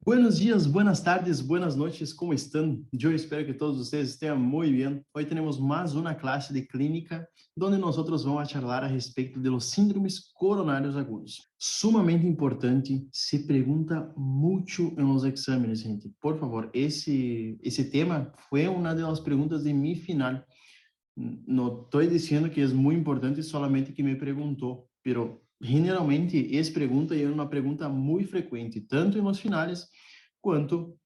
Buenos días, buenas tardes, buenas noches, ¿cómo están? Yo espero que todos ustedes estén muy bien. Hoy tenemos más una clase de clínica donde nosotros vamos a charlar a respecto de los síndromes coronarios agudos. Sumamente importante, se pregunta mucho en los exámenes, gente. Por favor, ese tema fue una de las preguntas de mi final. No estoy diciendo que es muy importante solamente que me preguntó, pero generalmente es pregunta y es una pregunta muy frecuente, tanto en los finales quanto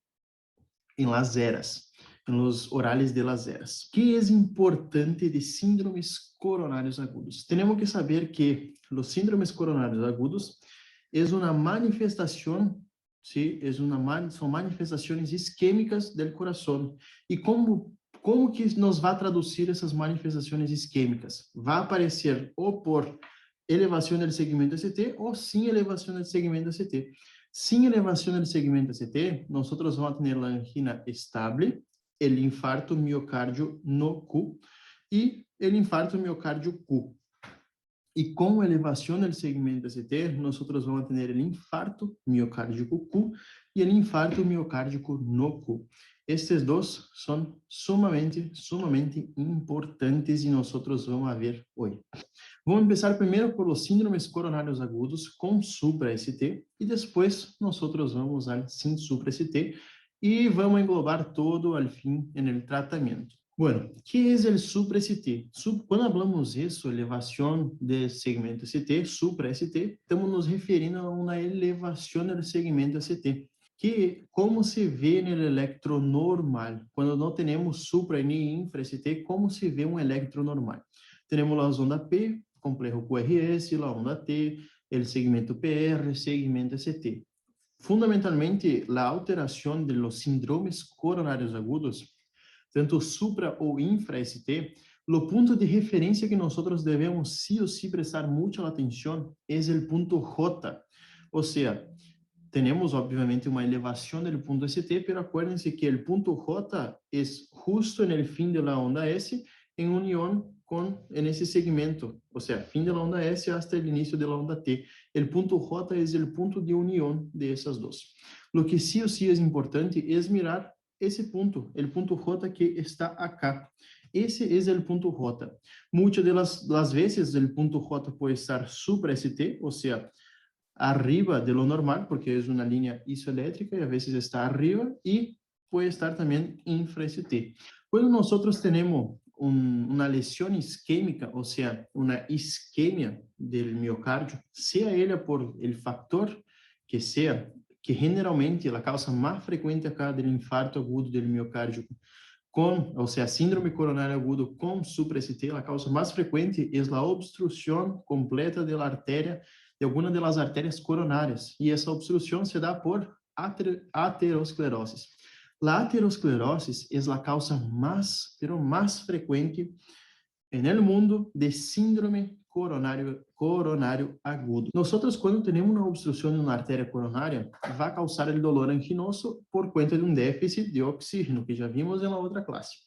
em las eras, em los orales de las eras. Que é importante de síndromes coronários agudos? Temos que saber que os síndromes coronários agudos é uma manifestação, ¿sí? São manifestações isquêmicas do coração. E como que nos vai traduzir essas manifestações isquêmicas? Vai aparecer ou por elevação do segmento ST ou sem elevação do segmento ST. Sin elevación del segmento ST, nosotros vamos a tener la angina estable, el infarto miocardio no Q y el infarto miocardio Q. Y con elevación del segmento ST, nosotros vamos a tener el infarto miocárdico Q y el infarto miocárdico no Q. Estes dos son sumamente importantes y nosotros vamos a ver hoy. Vamos começar primeiro por los síndromes coronários agudos com supra-ST e depois nós vamos ao sem supra-ST e vamos englobar todo al fim no tratamento. Bueno, que é o supra-ST? Quando falamos isso, elevação do segmento ST, supra-ST, estamos nos referindo a uma elevação do segmento ST, que como se vê no electro normal, quando não temos supra nem infra-ST, como se vê um electro normal. Temos a onda P, complejo QRS, la onda T, el segmento PR, segmento ST. Fundamentalmente, la alteración de los síndromes coronarios agudos, tanto supra ou infra-ST, o ponto de referência que nós devemos sí o sí prestar mucha atenção é o ponto J. Ou seja, temos obviamente uma elevação do ponto ST, pero acuérdense que o ponto J é justo no fim da onda S em união en ese segmento, o sea, fin de la onda S hasta el inicio de la onda T. El punto J es el punto de unión de esas dos. Lo que sí o sí es importante es mirar ese punto, el punto J que está acá. Ese es el punto J. Muchas de las veces el punto J puede estar supra ST, o sea, arriba de lo normal, porque es una línea isoeléctrica y a veces está arriba, y puede estar también infra ST. Cuando nosotros tenemos una lesión isquémica, o sea, una isquemia del miocardio, sea ella por el factor que sea, que generalmente la causa más frecuente acá del infarto agudo del miocardio, o sea, síndrome coronario agudo con supra-ST, la causa más frecuente es la obstrucción completa de la arteria, de alguna de las arterias coronarias, y esa obstrucción se da por aterosclerosis. La aterosclerosis es la causa pero más frecuente en el mundo de síndrome coronario agudo. Nosotros, cuando tenemos una obstrucción en una arteria coronaria, va a causar el dolor anginoso por cuenta de un déficit de oxígeno, que ya vimos en la otra clase.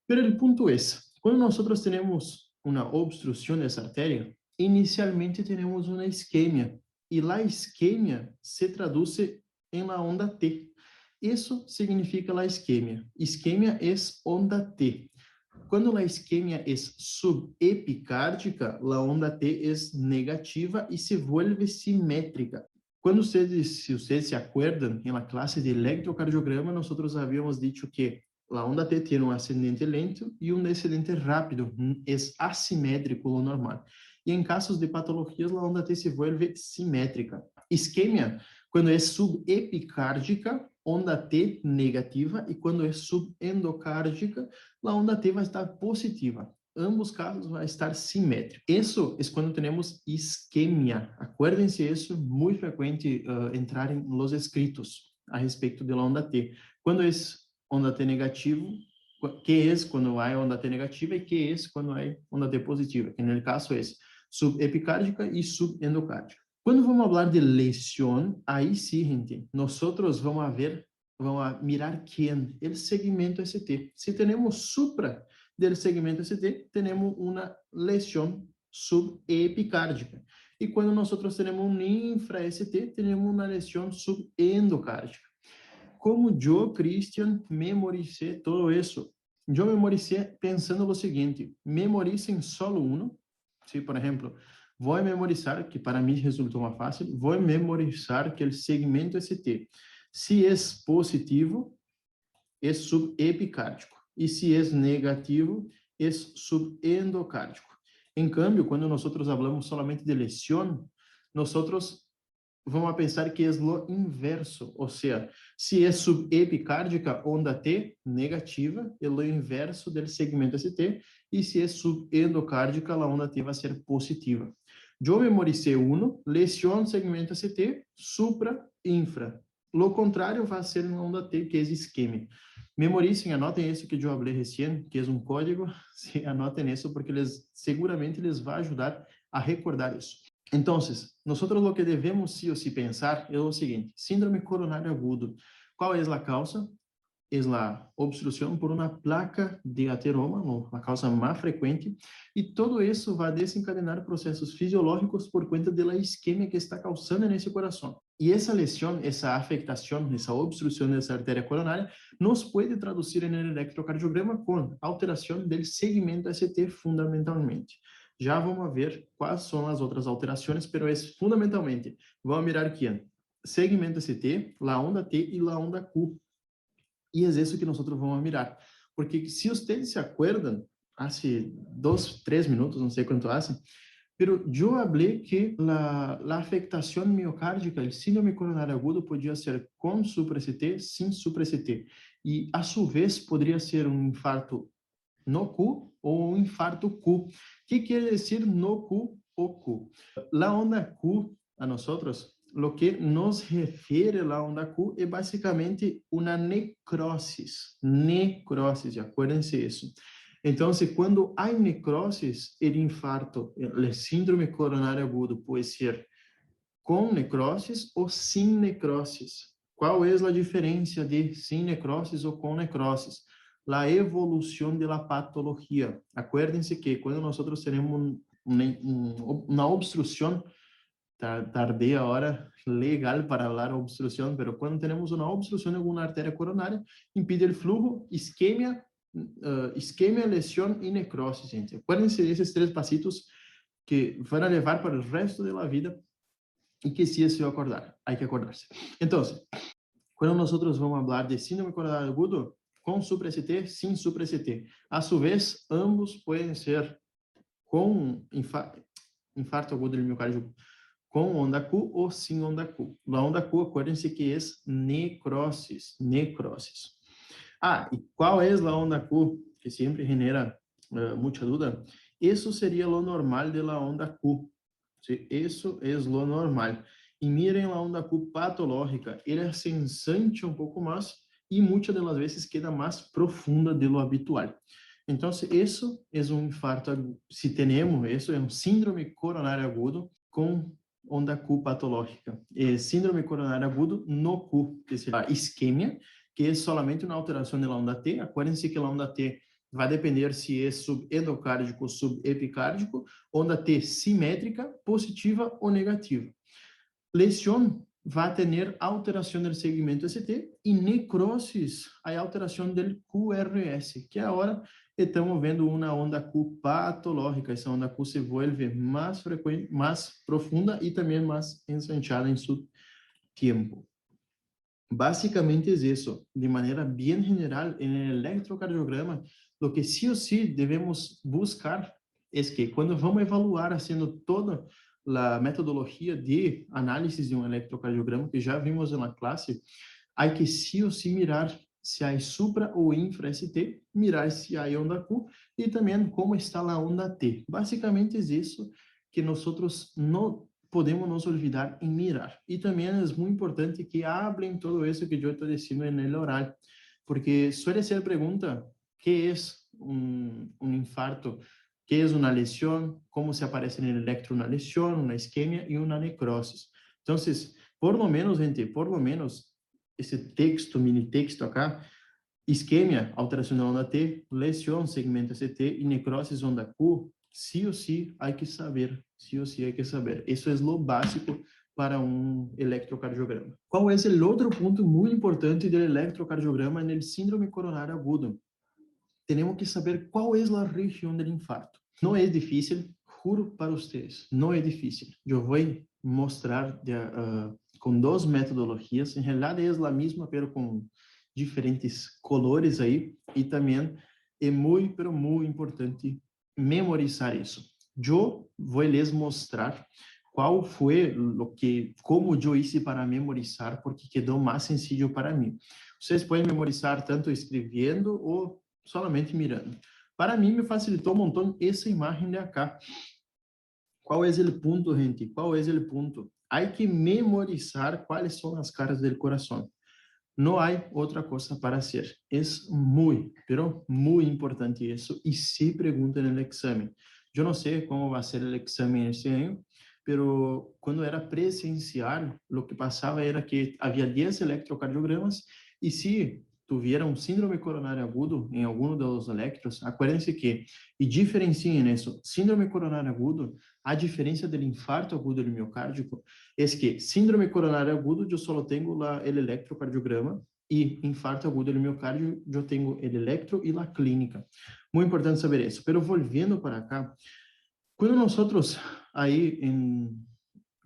Pero el punto es, cuando nosotros tenemos una obstrucción de esa arteria, inicialmente tenemos una isquemia, y la isquemia se traduce en la onda T. Isso significa la isquemia. Isquemia é onda T. Quando a isquemia é subepicárdica, a onda T é negativa e se vuelve simétrica. Quando se vocês se acuerdan, na classe de electrocardiograma, nós havíamos dicho que a onda T tem um ascendente lento e um descendente rápido, é assimétrico lo normal. E em casos de patologias, a onda T se vuelve simétrica. Isquemia, quando é subepicárdica, onda T negativa, e quando é subendocárdica, a onda T vai estar positiva. Ambos casos vai estar simétrico. Isso é quando temos isquemia. Acuérdense isso, muito frequente entrar em los escritos a respeito da onda T. Quando é onda T negativo, que é quando há onda T negativa e que é quando há onda T positiva, que no caso é subepicárdica e subendocárdica. Quando vamos falar de lesión, aí sim, gente, nós vamos a mirar quem? O segmento ST. Se temos supra del segmento ST, temos uma lesión subepicárdica. Y cuando nosotros tenemos un infra-ST, tenemos una lesión subendocárdica. Como yo, Christian, memoricé todo eso? Yo memoricé pensando lo siguiente: memoricen solo uno. ¿Sí? Por ejemplo, voy a memorizar, que para mí resultó más fácil, voy a memorizar que el segmento ST, si es positivo, es subepicárdico. Y si es negativo, es subendocárdico. En cambio, cuando nosotros hablamos solamente de lesión, nosotros vamos a pensar que é lo inverso, ou seja, se é subepicárdica, onda T negativa, é o inverso do segmento ST, e se é subendocárdica, a onda T vai ser positiva. Eu memorizei uno, lesión segmento ST, supra, infra. Lo contrário vai ser uma onda T, que é isquemia. Memorizem, anotem isso que eu falei recém, que é um código, anotem isso, porque seguramente les vai ajudar a recordar isso. Entonces, nosotros lo que debemos sí o sí pensar es lo siguiente: síndrome coronario agudo. ¿Cuál es la causa? Es la obstrucción por una placa de ateroma, la causa más frecuente, y todo eso va a desencadenar procesos fisiológicos por cuenta de la isquemia que está causando en ese corazón. Y esa lesión, esa afectación, esa obstrucción de esa arteria coronaria nos puede traducir en el electrocardiograma con alteración del segmento ST fundamentalmente. Já vamos ver quais são as outras alterações, pero é fundamentalmente, vamos mirar aqui, segmento ST, la onda T e la onda Q. E é isso que nós vamos mirar. Porque se vocês se acuerdan, há 2, 3 minutos, não sei quanto hace, pero eu falei que a afectação miocárdica, o síndrome coronário agudo, podia ser com supra-ST, sem supra-ST. E, a sua vez, poderia ser um infarto no Q ou um infarto Q. O que quer dizer no Q ou Q? La onda Q, a nosotros, lo que nos refere a la onda Q é basicamente uma necrosis. Necrosis, acuérdense isso. Então, quando há necrosis, o infarto, o síndrome coronário agudo pode ser com necrosis ou sem necrosis. Qual é a diferença de sem necrosis ou com necrosis? La evolución de la patología. Acuérdense que cuando nosotros tenemos una obstrucción, tardé ahora legal para hablar obstrucción, pero cuando tenemos una obstrucción en alguna arteria coronaria, impide el flujo, isquemia, lesión y necrosis, gente. Acuérdense de esos 3 pasitos que van a llevar para el resto de la vida y que sí es acordar, hay que acordarse. Entonces, cuando nosotros vamos a hablar de síndrome coronário agudo, com supra-ST, sem supra-ST. A sua vez, ambos podem ser com infarto agudo do miocárdio com onda Q ou sem onda Q. A onda Q, acuérdense que é necrosis. Necrosis. E qual é a onda Q? Que sempre genera muita dúvida. Isso seria o normal da onda Q. Isso é o normal. E mirem a onda Q patológica. Ele se ensancha um pouco mais e muitas das vezes queda mais profunda de lo habitual. Então, isso é um infarto agudo. Se temos, isso é um síndrome coronário agudo com onda Q patológica. Síndrome coronário agudo no Q, que será isquemia, que é solamente uma alteração da onda T. Acuérdense que a onda T vai depender se é subendocárdico ou subepicárdico, onda T simétrica, positiva ou negativa. Lesión va a tener alteración del segmento ST y necrosis, hay alteración del QRS, que ahora estamos viendo una onda Q patológica. Esa onda Q se vuelve más frecuente, más profunda y también más ensanchada en su tiempo. Básicamente es eso, de manera bien general, en el electrocardiograma, lo que sí o sí debemos buscar es que cuando vamos a evaluar haciendo toda la metodología de análisis de un electrocardiograma, que ya vimos en la clase, hay que sí o sí mirar si hay supra o infra ST, mirar si hay onda Q y también cómo está la onda T. Básicamente es eso que nosotros no podemos nos olvidar en mirar. Y también es muy importante que hablen todo eso que yo estoy diciendo en el oral, porque suele ser pregunta, ¿qué es un infarto? ¿Qué es una lesión? ¿Cómo se aparece en el electro una lesión, una isquemia y una necrosis? Entonces, por lo menos, gente, por lo menos, ese texto, mini texto acá, isquemia, alteración de onda T, lesión, segmento ST y necrosis onda Q, sí o sí hay que saber, Sí o sí hay que saber. Eso es lo básico para un electrocardiograma. ¿Cuál es el otro punto muy importante del electrocardiograma en el síndrome coronario agudo? Tenemos que saber cuál es la región del infarto. No es difícil, juro para ustedes, no es difícil. Yo voy a mostrar con dos metodologías, en realidad es la misma, pero con diferentes colores ahí, y también es muy, pero muy importante memorizar eso. Yo voy a les mostrar cuál fue como yo hice para memorizar, porque quedó más sencillo para mí. Vocês podem memorizar tanto escrevendo ou solamente mirando. Para mim, me facilitou um montão essa imagem de acá. Qual é o ponto, gente? Qual é o ponto? Há que memorizar quais são as caras do coração. Não há outra coisa para hacer. É muito, pero muito importante isso e se pergunta no exame. Eu não sei como vai ser o exame este ano, pero quando era presencial, o que passava era que havia 10 eletrocardiogramas e se tuviera um síndrome coronário agudo em algum dos electros, acuérdense que, e diferenciem isso, síndrome coronário agudo, a diferença do infarto agudo do miocárdico es que síndrome coronario agudo yo solo tengo el electrocardiograma y infarto agudo del miocardio yo tengo el electro y la clínica. Muy importante saber eso. Pero volviendo para acá, cuando nosotros ahí,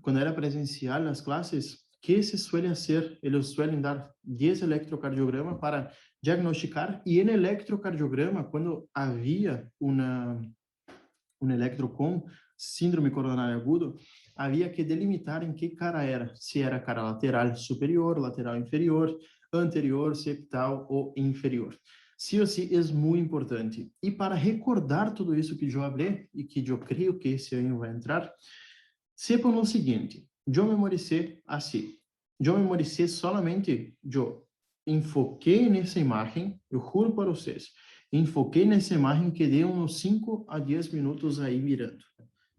cuando era presencial las clases, ¿qué se suele hacer? Ellos suelen dar 10 electrocardiogramas para diagnosticar y en el electrocardiograma, cuando había un electro con síndrome coronário agudo, havia que delimitar em que cara era, se era cara lateral superior, lateral inferior, anterior, septal ou inferior. Sí ou sí é muito importante. E para recordar tudo isso que eu falei e que eu creio que esse ano vai entrar, sepam o seguinte, eu memorizei assim. Eu memorizei solamente, eu enfoquei nessa imagem, eu juro para vocês, enfoquei nessa imagem que deu uns 5 a 10 minutos aí mirando.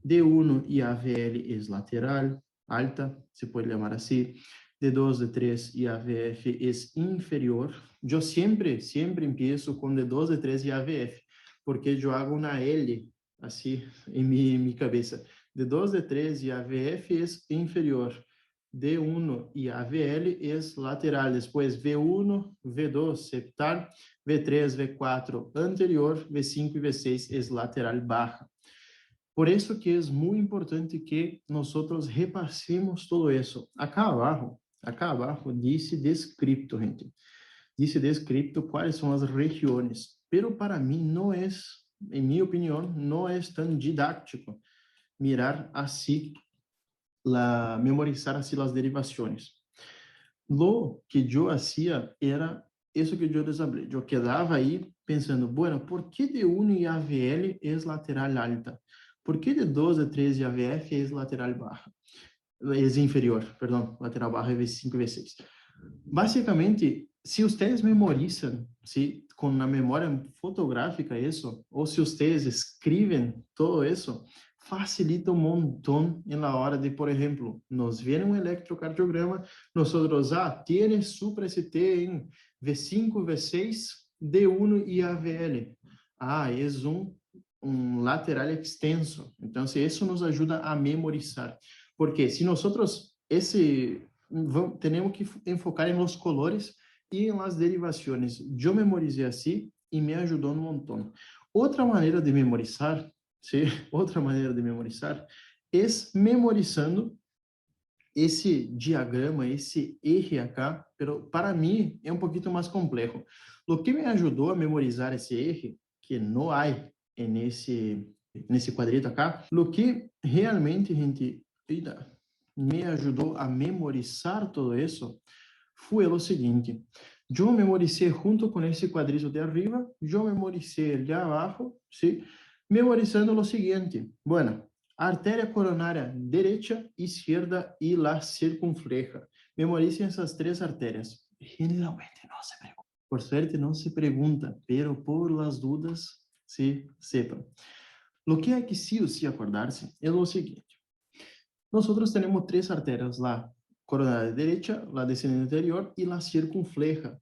D1 e AVL é lateral, alta, se pode chamar assim. D2, D3 e AVF é inferior. Eu sempre empiezo com D2, D3 e AVF, porque eu hago uma L, assim, em minha cabeça. D2, D3 e AVF é inferior. D1 e AVL é lateral. Depois V1, V2, septal, V3, V4, anterior, V5 e V6 é lateral baja. Por isso que é muito importante que nós repassemos todo isso. Acá abaixo dice descrito, gente. Dice descrito quais são as regiões. Pero para mim não é, em minha opinião, não é tão didático mirar assim, memorizar assim as derivações. Lo que eu hacía era isso que eu les hablé. Eu quedava aí pensando, bueno, ¿por que D1 e AVL é lateral alta? ¿Por que D2, D3 e AVF é lateral baja? É inferior, perdão, lateral baja é V5 e V6. Basicamente, se vocês memorizam, com a memória fotográfica isso, ou se vocês escrevem todo isso, facilita um montão na hora de, por exemplo, nos ver um electrocardiograma, nós tiene supra-ST em V5, V6, D1 e AVL. É um lateral extenso. Então, isso nos ajuda a memorizar. Porque se nós temos que enfocar em los colores e em las derivações. Eu memorizei assim e me ajudou um montão. Outra maneira de memorizar, é memorizando esse diagrama, esse eje acá, pero para mim é um pouquinho mais complexo. O que me ajudou a memorizar esse eje, que não há nesse quadrito acá, o que realmente, gente, me ajudou a memorizar todo isso foi o seguinte: eu memorizei junto com esse quadrito de arriba, eu memorizei de abaixo, memorizando o seguinte: bueno, artéria coronária direita, esquerda e la circunfleja. Memoricem essas três artérias. Generalmente não se pergunta. Por suerte não se pergunta, pero por las dudas, sepan. Lo que hay que sí o sí acordarse es lo siguiente. Nosotros tenemos tres arterias, la coronaria derecha, la descendente anterior y la circunfleja.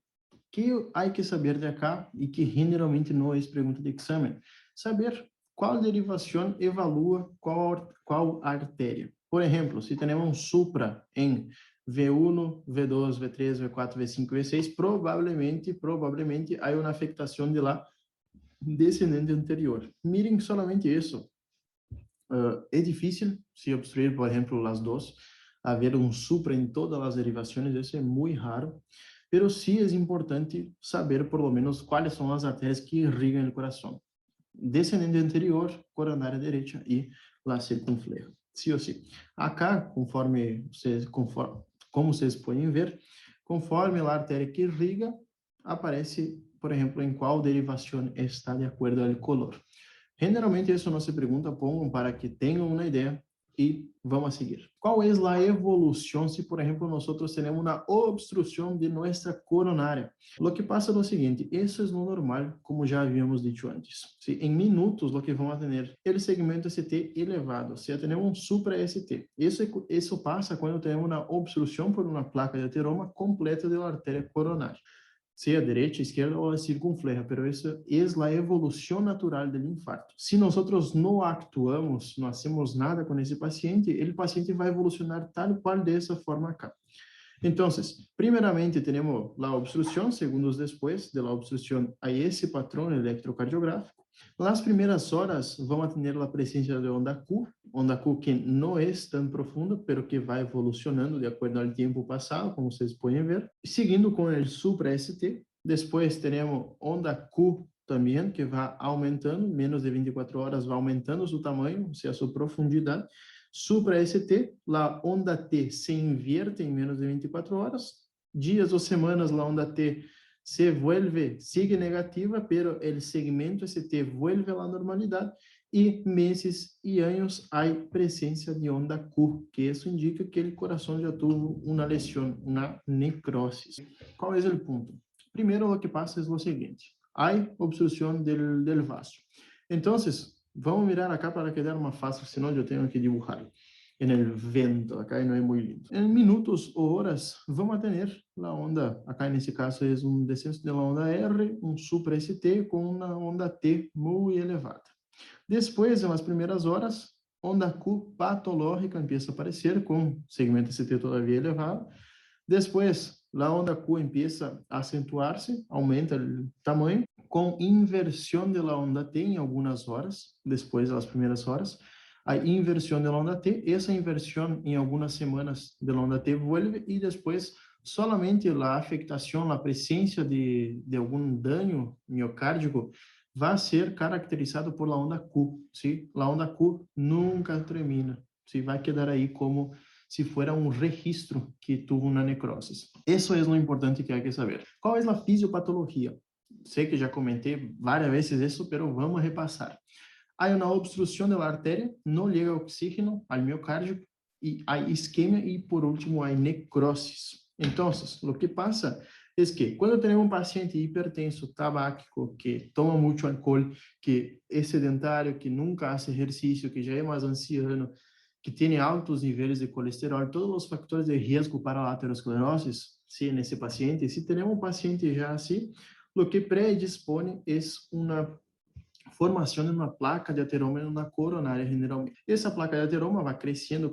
¿Qué hay que saber de acá y que generalmente no es pregunta de examen? Saber qual derivação evalua qual artéria. Por exemplo, se temos um supra em V1, V2, V3, V4, V5, V6, provavelmente há uma afectação de lá descendente anterior. Miren solamente isso. É difícil se obstruir, por exemplo, as duas, haver um supra em todas as derivações, isso é muito raro, pero sí é importante saber, por lo menos, quais são as artérias que irrigam o coração. Descendente anterior, coronária direita e la circunfleja. Sí ou sí. Acá, como vocês podem ver, conforme a artéria que irriga, aparece, por exemplo, em qual derivação está de acordo ao color. Generalmente isso não se pergunta, pongo para que tenham uma ideia e vamos a seguir. Qual é a evolução se, por exemplo, nós temos uma obstrução de nossa coronária? O que passa é o seguinte, isso é o normal, como já havíamos dito antes. Se em minutos, o que vamos ter é o segmento ST elevado, ou seja, temos um supra-ST. Isso passa quando temos uma obstrução por uma placa de ateroma completa da artéria coronária. Seja direita, esquerda ou a circunfleja, pero isso é a evolução natural do infarto. Se nós não actuamos, não hacemos nada com esse paciente, o paciente vai evolucionar tal qual dessa forma acá. Então, primeiramente, temos a obstrução, segundos depois da obstrução, a esse padrão eletrocardiográfico. Nas primeiras horas, vamos ter a presença de onda Q que não é tão profunda, pero que vai evolucionando de acordo ao tempo passado, como vocês podem ver. Seguindo com o supra-ST, depois teremos onda Q também, que vai aumentando, menos de 24 horas vai aumentando seu tamanho, ou seja, sua profundidade. Supra-ST, a onda T se inverte em menos de 24 horas. Dias ou semanas, a onda T sigue negativa, pero el segmento ST vuelve a la normalidad e meses e anos há presença de onda Q, que isso indica que o coração já teve uma lesão, uma necrosis. Qual é o ponto? Primeiro, o que passa é o seguinte, há obstrução del vaso. Então, vamos mirar acá para quedar mais fácil, senão eu tenho que dibujar en el vento, acá não é muito lindo. Em minutos ou horas, vamos ter a onda, acá nesse caso é um descenso da onda R, um supra-ST com uma onda T muito elevada. Depois, nas primeiras horas, onda Q patológica empieza a aparecer com segmento ST todavía elevado. Depois, a onda Q empieza a acentuar-se, aumenta o tamanho, com inversão da onda T em algumas horas, depois das primeiras horas. A inversão da onda T, essa inversão em algumas semanas da onda T vuelve e depois solamente a afectação, a presença de algum dano miocárdico vai ser caracterizado por la onda Q, ¿sí? La onda Q nunca termina, ¿sí? Vai quedar aí como se fuera um registro que tuvo uma necrosis. Isso é o importante que há que saber. Qual é a fisiopatologia? Sei que já comentei várias vezes isso, mas vamos repassar. Há uma obstrução da artéria, não chega oxígeno ao miocárdio, e há isquemia e, por último, há necrosis. Então, o que passa é que quando temos um paciente hipertenso, tabáquico, que toma muito álcool, que é sedentário, que nunca faz exercício, que já é mais anciano, que tem altos níveis de colesterol, todos os fatores de risco para a aterosclerose, se nesse paciente, se temos um paciente já assim, o que predispõe é uma formação de uma placa de ateroma na coronária, generalmente. Essa placa de ateroma vai crescendo,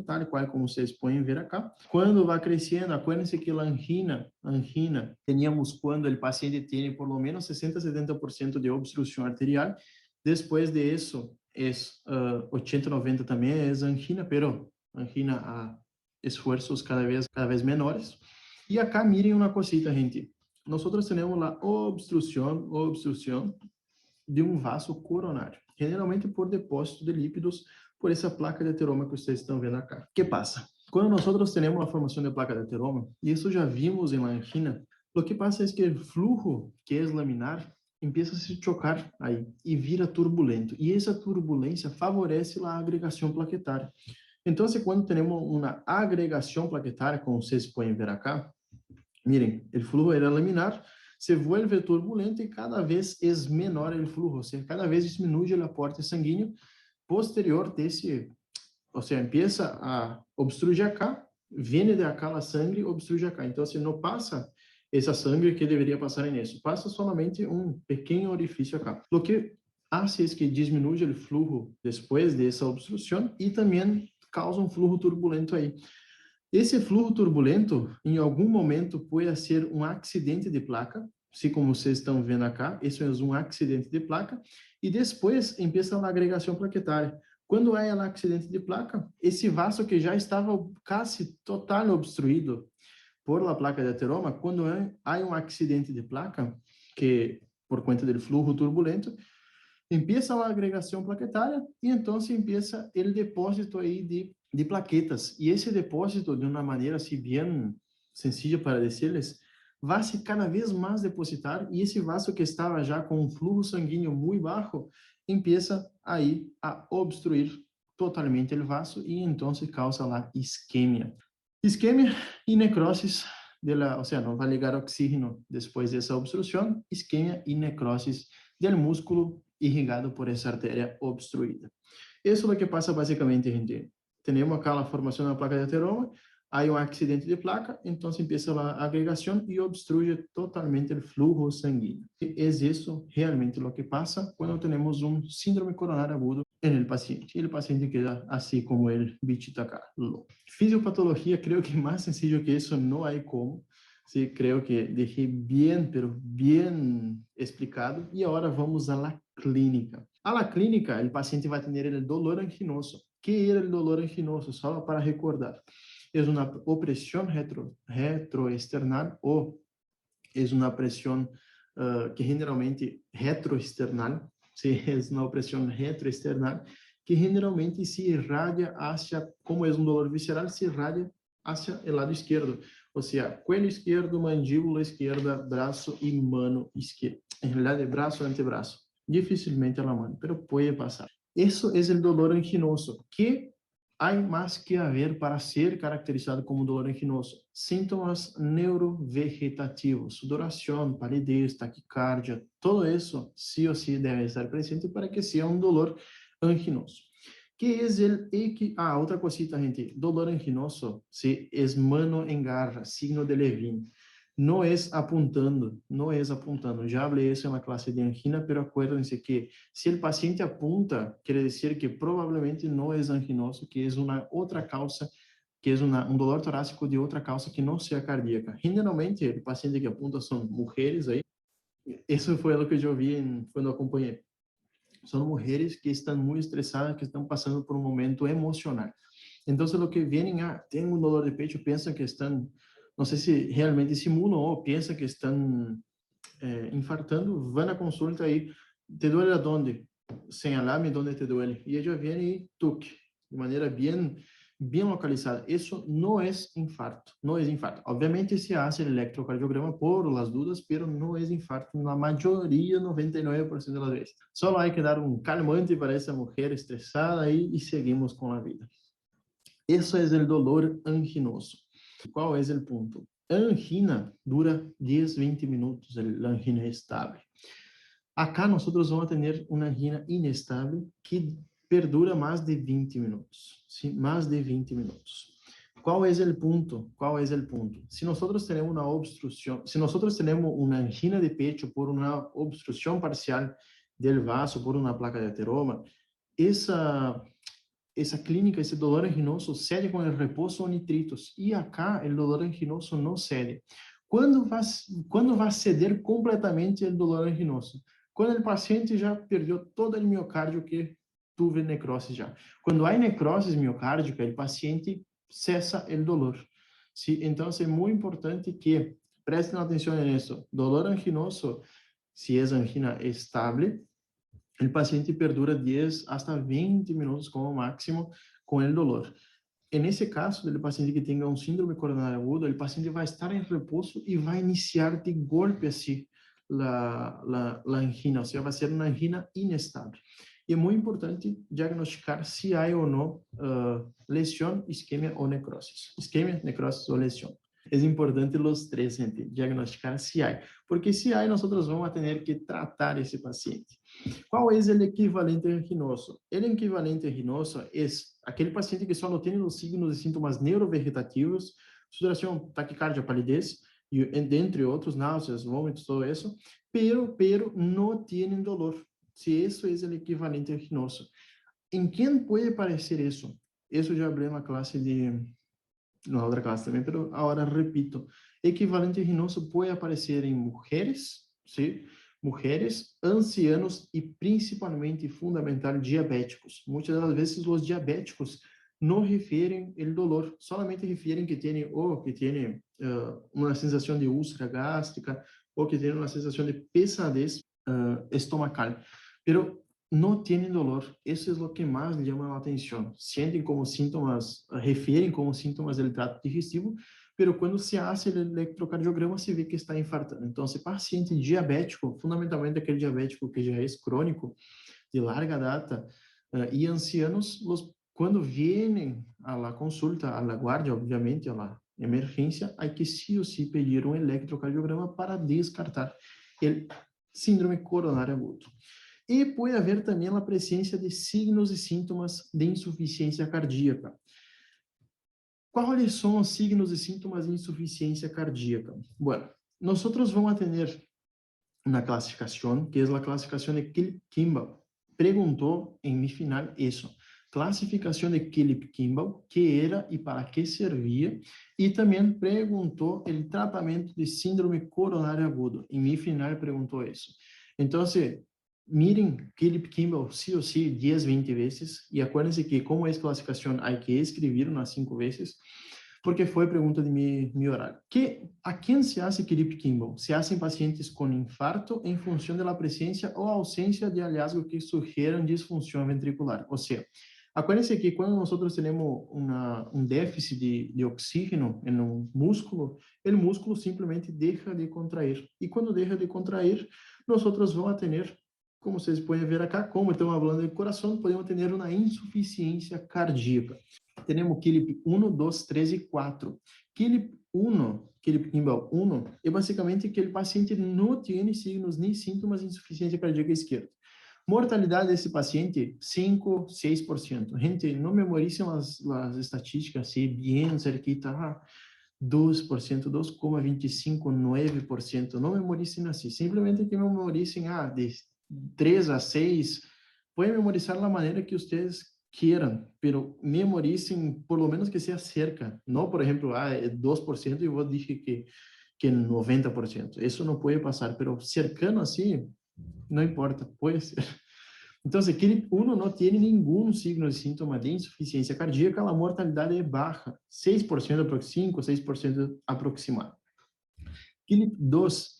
tal qual como vocês podem ver acá. Quando vai crescendo, acuérdense que a angina, teníamos quando o paciente tem por lo menos 60-70% de obstrução arterial. Depois de isso, 80-90% também é angina, pero angina a esforços cada vez menores. E acá miren uma cosita, gente. Nós temos a obstrução de um vaso coronário, generalmente por depósito de lípidos por essa placa de ateroma que vocês estão vendo acá. O que passa? Quando nós temos a formação de placa de ateroma, e isso já vimos em angina, o que passa é que o flujo, que é laminar, empieza a se chocar aí e vira turbulento. E essa turbulência favorece a agregação plaquetária. Então, quando temos uma agregação plaquetária, como vocês podem ver acá, miren, o flujo era laminar, se vuelve turbulento e cada vez é menor o flujo, ou seja, cada vez diminui o aporte sanguíneo posterior desse, ou seja, empieza a obstruir acá, vem de acá a sangue, obstrui acá. Então, se não passa essa sangue que deveria passar nisso, passa somente um pequeno orifício acá. O que hace es que disminuye el flujo después de esa obstrucción y también causa un flujo turbulento ahí. Esse flujo turbulento, em algum momento, pode ser um acidente de placa, assim como vocês estão vendo acá, isso é um acidente de placa, e depois empieza a agregação plaquetária. Quando há um acidente de placa, esse vaso que já estava quase total obstruído por la placa de ateroma, quando há um acidente de placa, que por conta do flujo turbulento, empieza a agregação plaquetária e então empieza o depósito aí de plaquetas. E esse depósito, de uma maneira assim bem sencilla para dizer-lhes, vai se cada vez mais depositar e esse vaso que estava já com um fluxo sanguíneo muito baixo, empieza aí a obstruir totalmente o vaso e então causa lá isquemia. Isquemia e necrosis ou seja, não vai ligar oxígeno depois dessa obstrução, isquemia e necrosis do músculo irrigado por essa artéria obstruída. Isso é o que passa basicamente, gente. Temos acá a formação da placa de ateroma, há um acidente de placa, então empieza a agregação e obstrui totalmente o fluxo sanguíneo. É isso realmente o que passa quando temos um síndrome coronário agudo no paciente. E o paciente queda assim como ele bichito acá. Fisiopatologia, creio que mais sencillo que isso não há como. Sí, creo que dejé bien, pero bien explicado. Y ahora vamos a la clínica. A la clínica, el paciente va a tener el dolor anginoso. ¿Qué era el dolor anginoso? Solo para recordar. Es una opresión retroesternal o es una presión que generalmente retroesternal, sí, es una opresión retroesternal que generalmente se irradia hacia, como es un dolor visceral, se irradia hacia el lado izquierdo. Ou seja, cuello esquerdo, mandíbula esquerda, braço e mano esquerda. Em realidade, braço e antebraço. Dificilmente a la mano, pero puede pasar. Eso es el dolor anginoso. ¿Qué hay más que haber para ser caracterizado como dolor anginoso? Síntomas neurovegetativos, sudoración, palidez, taquicardia, todo eso sí o sí debe estar presente para que sea un dolor anginoso. Que es el otra cosita, gente. Dolor anginoso, sí, es mano en garra, signo de Levin. No es apuntando, no es apuntando. Ya hablé eso en la clase de angina, pero acuérdense que si el paciente apunta, quiere decir que probablemente no es anginoso, que es una otra causa, que es un dolor torácico de otra causa que no sea cardíaca. Generalmente, el paciente que apunta son mujeres aí. Eso fue lo que yo vi cuando acompañé. São mulheres que estão muito estressadas, que estão passando por um momento emocional. Então, o que vêm, tem um dolor de peito, pensam que estão, não sei se realmente simulam ou pensam que estão infartando, vão à consulta aí, te duele aonde? Señalame onde te duele. E ela vem e toque, de maneira bem localizada. Isso não é infarto, não é infarto. Obviamente se hace el electrocardiograma por las dudas, pero não é infarto na maioria, 99% das vezes. Só há que dar um calmante para essa mulher estressada aí e seguimos com a vida. Isso é o dolor anginoso. Qual é o ponto? A angina dura 10, 20 minutos, a angina estável. Acá nós vamos ter uma angina inestável que perdura mais de 20 minutos, ¿sí? Más de 20 minutos. ¿Cuál es el punto? ¿Cuál es el punto? Si nosotros tenemos una obstrucción, si nosotros tenemos una angina de pecho por una obstrucción parcial del vaso, por una placa de ateroma, esa clínica, ese dolor anginoso cede con el reposo o nitritos. Y acá el dolor anginoso no cede. ¿Cuándo va a ceder completamente el dolor anginoso? Quando o paciente já perdeu todo o miocárdio que tuve necrose já. Quando há necrose miocárdica, o paciente cessa o dolor. ¿Sí? Então, é muito importante que prestem atenção nisso. Dolor anginoso, se é angina estável, o paciente perdura 10 hasta 20 minutos como máximo com o dolor. Nesse caso, do paciente que tenha um síndrome coronário agudo, o paciente vai estar em repouso e vai iniciar de golpe assim la angina, ou seja, vai ser uma angina inestável. E é muito importante diagnosticar se há ou não lesão, isquemia ou necrose. Isquemia, necrose ou lesão. É importante os três, gente, diagnosticar se há. Porque se há, nós vamos ter que tratar esse paciente. Qual é o equivalente anginoso? O equivalente anginoso é aquele paciente que só não tem os signos e sintomas neurovegetativos, sudoração, taquicardia, palidez, e entre outros, náuseas, vômitos, todo isso, pero não tem dolor. si eso es el equivalente aginoso. ¿En quién puede parecer eso? Eso ya hablé en la clase na outra classe também, pero agora repito. Equivalente aginoso puede aparecer em mulheres, ¿sí? Mulheres, ancianos e principalmente, fundamental, diabéticos. Muitas das vezes os diabéticos não referem o dolor, solamente referem que têm uma sensação de úlcera gástrica ou que têm uma sensação de pesadez estomacal. Pero no tienen dolor. Eso es lo que más llama la atención. Sienten como síntomas, refieren como síntomas del tracto digestivo, pero cuando se hace el electrocardiograma se ve que está infartando. Entonces, paciente diabético, fundamentalmente aquele diabético que já é crônico, de larga data, e ancianos, quando vêm a la consulta, a la guardia, obviamente, a la emergência, hay que sí o sí pedir um electrocardiograma para descartar el síndrome coronário agudo. E pode haver também a presença de signos e sintomas de insuficiência cardíaca. Quais são os signos e sintomas de insuficiência cardíaca? Bueno, nós vamos ter uma classificação, que é a classificação de Philip-Kimball. Perguntou em mi final isso. Classificação de Philip-Kimball, que era e para que servia, e também perguntou o tratamento de síndrome coronário agudo. Em mi final perguntou isso. Então, miren Philip-Kimball sí o sí 10, 20 veces y acuérdense que como es clasificación hay que escribir unas 5 veces porque fue pregunta de mi horario. ¿A quién se hace Philip-Kimball? Se hacen pacientes con infarto en función de la presencia o ausencia de hallazgos que sugieran disfunción ventricular. O sea, acuérdense que cuando nosotros tenemos un déficit de oxígeno en un músculo, el músculo simplemente deja de contraer. Y cuando deja de contraer, nosotros vamos a tener, como vocês podem ver acá, como estamos falando de coração, podemos ter uma insuficiência cardíaca. Temos Philip 1, 2, 3 e 4. Philip-Kimball 1, é basicamente que o paciente não tem signos nem sintomas de insuficiência cardíaca esquerda. Mortalidade desse paciente, 5, 6%. Gente, não memoricem as estatísticas, se bem cerquita, 2%, 2,25%, 9%. Não memoricem assim. Simplesmente que memoricem, de 3 a 6, pueden memorizar la manera que ustedes quieran, pero memoricen por lo menos que sea cerca, no por ejemplo, 2% y vos dije que 90%, eso no puede pasar, pero cercano así, no importa, puede ser. Entonces, aquele 1 no tiene ningún signo de síntoma de insuficiencia cardíaca, la mortalidad es baja, 6%, 5, 6% aproximado. Philip 2,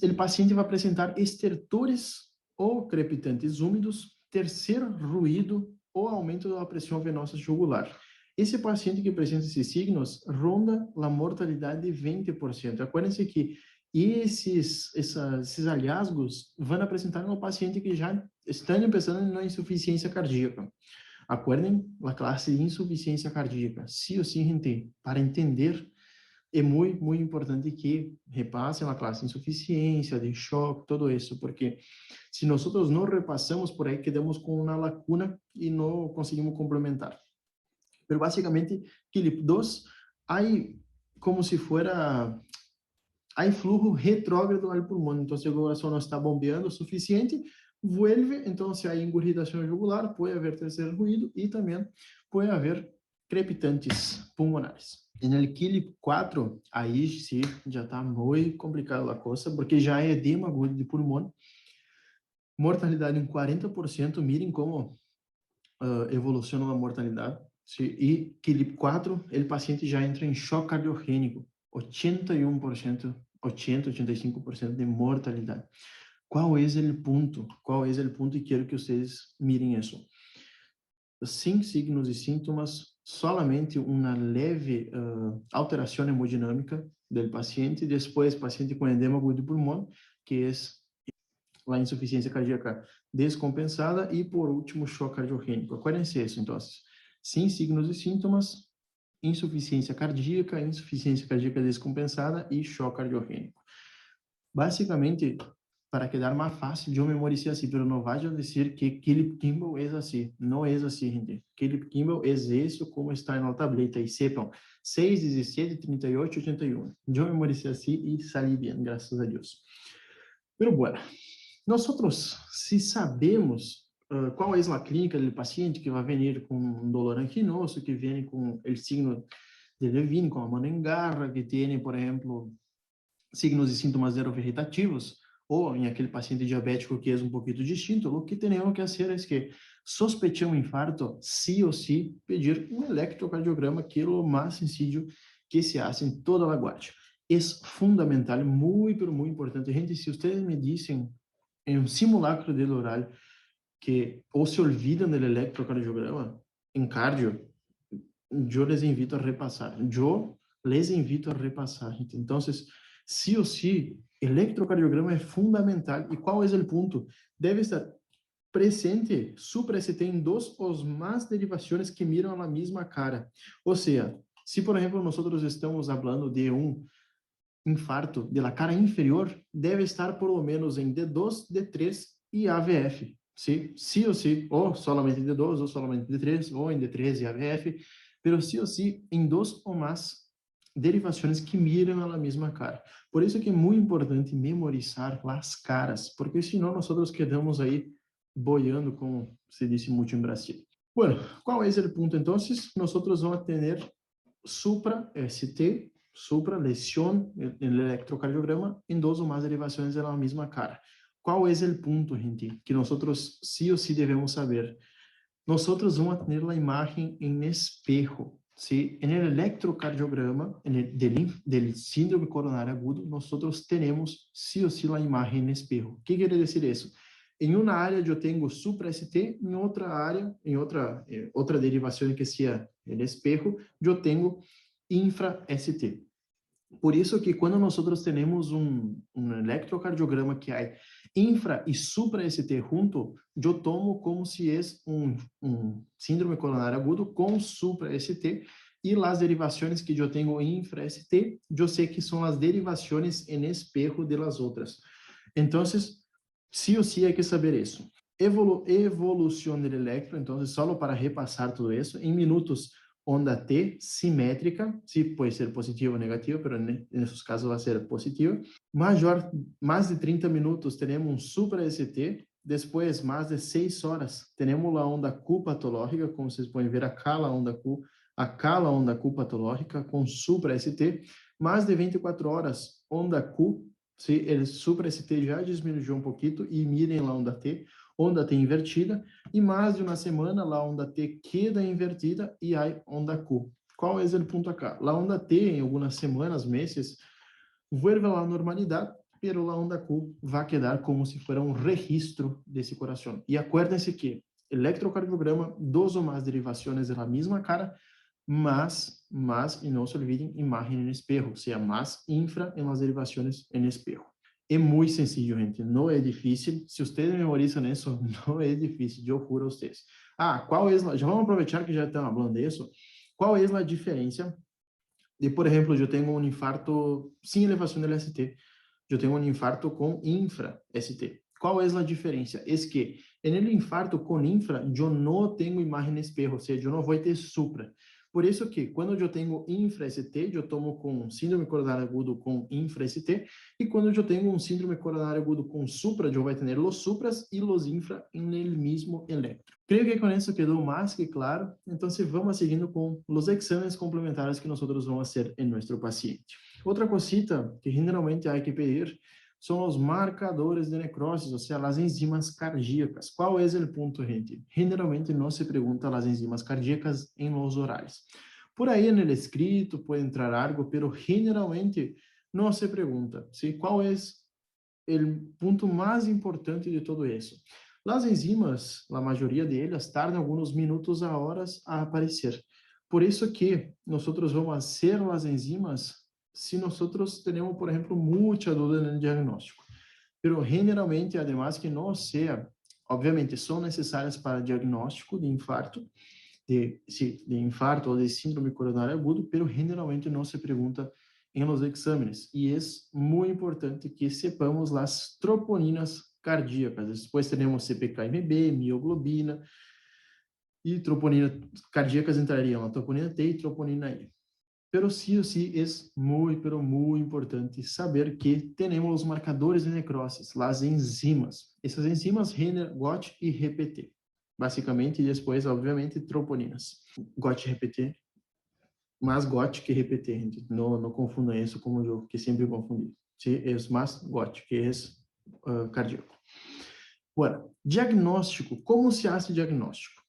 o paciente vai apresentar estertores ou crepitantes úmidos, terceiro ruído ou aumento da pressão venosa jugular. Esse paciente que apresenta esses signos ronda a mortalidade de 20%. Acuérdense que esses hallazgos vão apresentar no paciente que já está começando na insuficiência cardíaca. Acuerden a classe de insuficiência cardíaca. Sí o sí, gente, para entender é muito importante que repassem a classe de insuficiência, de choque, todo isso, porque se nós não repassamos por aí, quedamos com uma lacuna e não conseguimos complementar. Mas, basicamente, Philip 2, há como se fuera, há flujo retrógrado ao pulmão, então o coração não está bombeando o suficiente, vuelve, então há engurgitação jugular, pode haver terceiro ruído e também pode haver crepitantes pulmonares. En el Philip 4, aí sim, já está muito complicada a coisa, porque já é edema agudo de pulmão, mortalidade em 40%, mirem como evoluciona a mortalidade, sim, e Philip 4, o paciente já entra em choque cardiogênico, 81%, 85% de mortalidade. Qual é o ponto? Qual é o ponto? E quero que vocês mirem isso. Sem signos e sintomas, solamente uma leve alteração hemodinâmica do paciente, depois paciente com edema agudo de pulmão, que é a insuficiência cardíaca descompensada e, por último, choque cardiogênico. Acuérdense isso, então, sem signos e sintomas, insuficiência cardíaca descompensada e choque cardiogênico. Basicamente, para quedar mais fácil, eu memorizei assim, mas não vayan a dizer que Philip-Kimball é assim. Não é assim, gente. Philip-Kimball é isso como está na tableta. E sepam, 6, 17, 38, 81. Eu memorizei assim e saí bem, graças a Deus. Pero bueno, Nós outros, se sabemos qual é a clínica do paciente que vai vir com um dolor anquinoso, que vem com o signo de Levine, com a mão em garra, que tem, por exemplo, signos e sintomas neurovegetativos, ou em aquele paciente diabético que é um pouquinho distinto, o que temos que fazer é que sospechar um infarto, sim ou sim, pedir um eletrocardiograma, que é o mais sencillo que se faz em toda a guardia. É fundamental, muito, muito importante. Gente, se vocês me dizem em um simulacro de oral que ou se olvidam do eletrocardiograma em cardio, eu les invito a repassar. Eu les invito a repassar. Então, sí ou sí, electrocardiograma é fundamental. E qual é o ponto? Deve estar presente supra-ST em dois ou mais derivações que miram a mesma cara. Ou seja, se, por exemplo, nós estamos falando de um infarto de la cara inferior, deve estar por lo menos em D2, D3 e AVF. Sí ou sí, ou solamente D2, ou solamente D3, ou em D3 e AVF, pero sí ou sí em dois ou mais derivações que miram a mesma cara. Por isso que é muito importante memorizar as caras, porque senão nós quedamos aí boiando, como se diz muito em Brasil. Bueno, qual é o ponto então? Nós vamos ter supra-ST, supra-lesión en el electrocardiograma en dos o más derivaciones de la misma cara. ¿Cuál es el punto, gente? Que nosotros sí o sí debemos saber. Nosotros vamos a tener la imagen en espejo, ¿sí? En el electrocardiograma del síndrome coronario agudo, nosotros tenemos sí o sí la imagen en espejo. ¿Qué quiere decir eso? Em uma área eu tenho supra-ST, em outra área, em outra derivação que seja o espejo, eu tenho infra-ST. Por isso que quando nós temos um eletrocardiograma que há infra e supra-ST junto, eu tomo como se é um síndrome coronário agudo com supra-ST e as derivações que eu tenho infra-ST, eu sei que são as derivações em espejo de las outras. Então, sí o sí hay que saber eso. Evolución del electro, entonces, solo para repasar todo eso, en minutos, onda T simétrica, sí puede ser positivo o negativo, pero en esos casos va a ser positivo. Más de 30 minutos tenemos un supra-ST, después, más de 6 horas, tenemos la onda Q patológica, como vocês podem ver acá la onda Q, acá la onda Q patológica con supra-ST, más de 24 horas, onda Q. Se ele supra-ST já diminuiu um pouquinho e mirem lá onda T invertida, e mais de uma semana, lá onda T queda invertida e aí onda Q. Qual é o ponto acá? La onda T, em algumas semanas, meses, vuelve à normalidade, pero la onda Q vai quedar como se fosse um registro desse coração. E acuérdense que electrocardiograma, dos ou mais derivações da mesma cara, mas, e não se olvidem, imagem em espejo, ou seja, mais infra em las derivações em espejo. É muito sencillo, gente, não é difícil. Se vocês memorizam isso, não é difícil, eu juro a vocês. Qual é, já vamos aproveitar que já estamos falando disso, qual é a diferença de, por exemplo, eu tenho um infarto sem elevação do ST, eu tenho um infarto com infra-ST. Qual é a diferença? É que, no infarto com infra, eu não tenho imagem em espejo, ou seja, eu não vou ter supra. Por isso que, quando eu tenho infra-ST, eu tomo com síndrome coronário agudo com infra-ST, e quando eu tenho um síndrome coronário agudo com supra, eu vou ter os supras e os infra no mesmo electro. Creio que com isso quedou mais que claro, então vamos seguindo com os exames complementares que nós vamos fazer em nosso paciente. Outra cosita que generalmente há que pedir são os marcadores de necrose, ou seja, as enzimas cardíacas. Qual é o ponto, gente? Generalmente não se pergunta as enzimas cardíacas em los orais. Por aí, no escrito, pode entrar algo, pero generalmente não se pergunta, ¿sí? Qual é o ponto mais importante de todo isso? As enzimas, a maioria delas, tardam alguns minutos a horas a aparecer. Por isso que nós vamos fazer as enzimas se nós temos, por exemplo, muita dúvida no diagnóstico. Pero generalmente, además que não seja, obviamente, são necessárias para diagnóstico de infarto, de infarto ou de síndrome coronário agudo, pero generalmente não se pergunta em los exames. E é muito importante que sepamos as troponinas cardíacas. Depois temos CPK-MB, mioglobina, e troponina cardíacas entrariam a troponina T e troponina E. Pero sí o sí es muy, pero muy importante saber que tenemos los marcadores de necrosis, las enzimas. Essas enzimas GOT e RPT, basicamente, e depois, obviamente, troponinas. GOT e RPT, mais GOT que RPT, gente. Não confunda isso como eu, que sempre confundi. Sí, es más GOT, que es cardíaco. Bueno, diagnóstico. ¿Cómo se hace diagnóstico?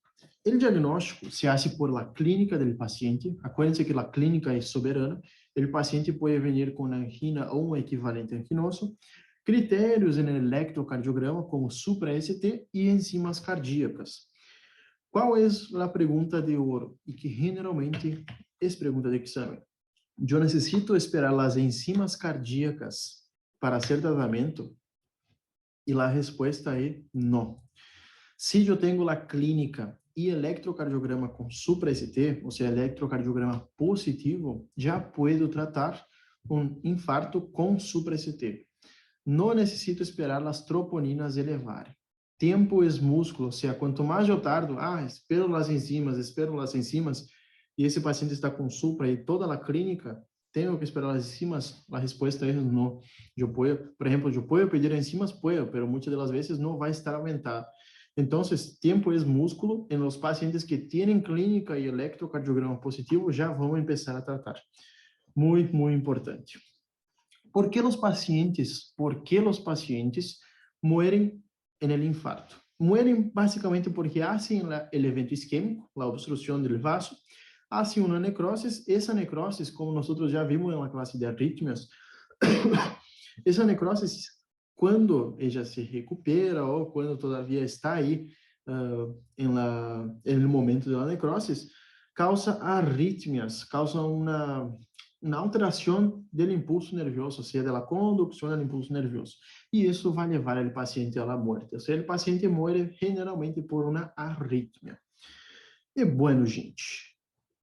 El diagnóstico se hace por la clínica del paciente. Acuérdense que la clínica es soberana. El paciente puede venir con angina o un equivalente anginoso. Critérios en el electrocardiograma como supra-ST y enzimas cardíacas. ¿Cuál es la pregunta de oro? Y que generalmente es pregunta de examen. Yo necesito esperar las enzimas cardíacas para hacer tratamento. E a resposta é não. Se eu tenho a clínica e eletrocardiograma com supra-ST, ou seja, eletrocardiograma positivo, já posso tratar um infarto com supra-ST. Não necessito esperar as troponinas elevarem. Tempo é músculo, ou seja, quanto mais eu tardo, espero as enzimas, e esse paciente está com supra e toda a clínica, tenho que esperar as enzimas? A resposta é não. Eu posso, por exemplo, eu posso pedir enzimas, posso, mas muitas das vezes não vai estar aumentado. Então, tempo é músculo. Em os pacientes que têm clínica e eletrocardiograma positivo, já vamos começar a tratar. Muito, muito importante. ¿Por que os pacientes mueren en el infarto? Mueren básicamente porque hacen el evento isquémico, la obstrucción del vaso, hacen una necrosis. Esa necrosis, como nosotros ya vimos en la clase de arritmias, esa necrosis, cuando ella se recupera o cuando todavía está ahí en el momento de la necrosis, causa arritmias, causa una alteração do impulso nervioso, ou seja, da condução do impulso nervioso. E isso vai levar o paciente à morte. Ou seja, o paciente morre generalmente por uma arritmia. E, bueno, gente,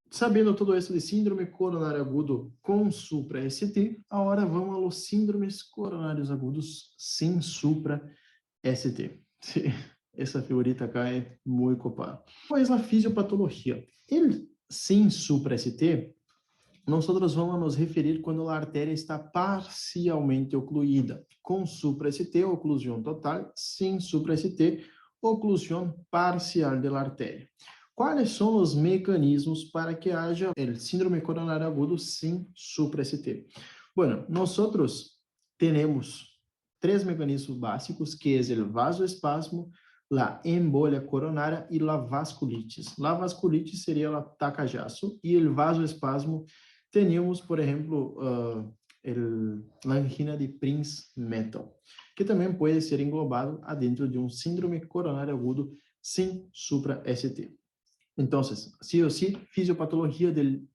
sabendo todo isso de síndrome coronário agudo com supra-ST, agora vamos aos síndromes coronários agudos sem supra-ST. Essa figurita acá é muito copada. Qual é a fisiopatologia? Ele sem supra-ST, nós vamos nos referir quando a artéria está parcialmente ocluída, com supra-ST, oclusão total, sem supra-ST, oclusão parcial da artéria. Quais são os mecanismos para que haja o síndrome coronário agudo sem supra-ST? Bueno, nós temos 3 mecanismos básicos, que é o vasoespasmo, a embolia coronária e a vasculitis. A vasculitis seria o tacajaço e o vasoespasmo teníamos, por exemplo, a angina de Prince-Metal, que também pode ser englobado dentro de um síndrome coronário agudo sem supra-ST. Então, sí ou sí, fisiopatologia do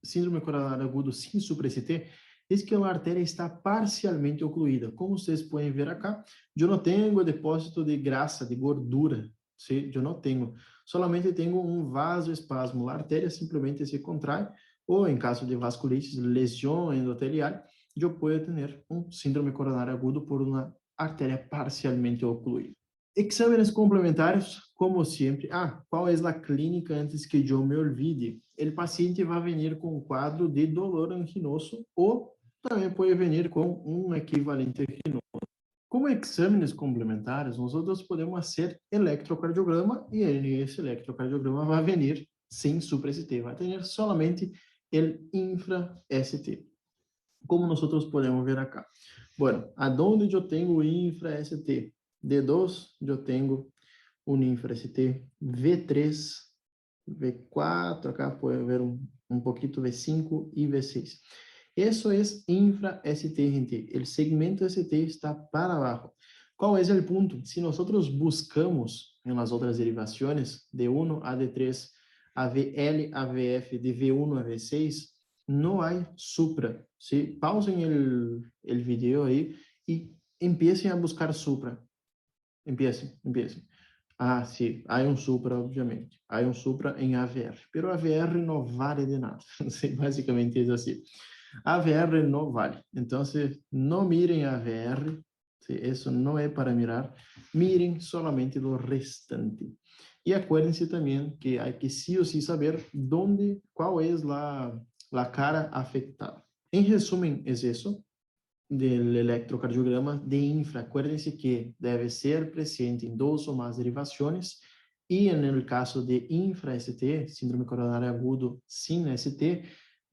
síndrome coronário agudo sem supra-ST é que a artéria está parcialmente ocluída. Como vocês podem ver acá, eu não tenho depósito de grasa, de gordura, ¿sí? Eu não tenho. Solamente tenho um vasoespasmo. A artéria simplesmente se contrai, ou em caso de vasculitis, lesão endotelial, eu posso ter um síndrome coronário agudo por uma artéria parcialmente ocluída. Exames complementares, como sempre. Qual é a clínica antes que eu me olvide? O paciente vai vir com um quadro de dolor anginoso ou também pode vir com um equivalente anginoso. Como exames complementares, nós podemos fazer eletrocardiograma e esse eletrocardiograma vai vir sem supra-ST, vai ter somente o infra-ST. Como nós podemos ver acá? Bueno, aonde eu tenho o infra-ST? D2, eu tenho um infra-ST V3, V4, acá pode ver um pouquinho V5 e V6. Isso é infra-ST, gente. O segmento ST está para abaixo. Qual é o ponto? Se nós buscamos em las outras derivações, D1 a D3, a VL a VF, de V1 a V6, não há supra. Pausem o vídeo aí e empiecem a buscar supra. Empiecem. Sim, há um supra, obviamente. Há um supra em AVR. Pero AVR não vale de nada. Basicamente é assim. AVR não vale. Então, não mirem AVR. Isso não é para mirar. Mirem solamente o restante. E acuérdense também que há que sí ou sí saber qual é la cara afectada. En resumen, es eso del electrocardiograma de infra. Acuérdense que debe ser presente en 2 o más derivaciones y en el caso de infra-ST, síndrome coronario agudo sin ST,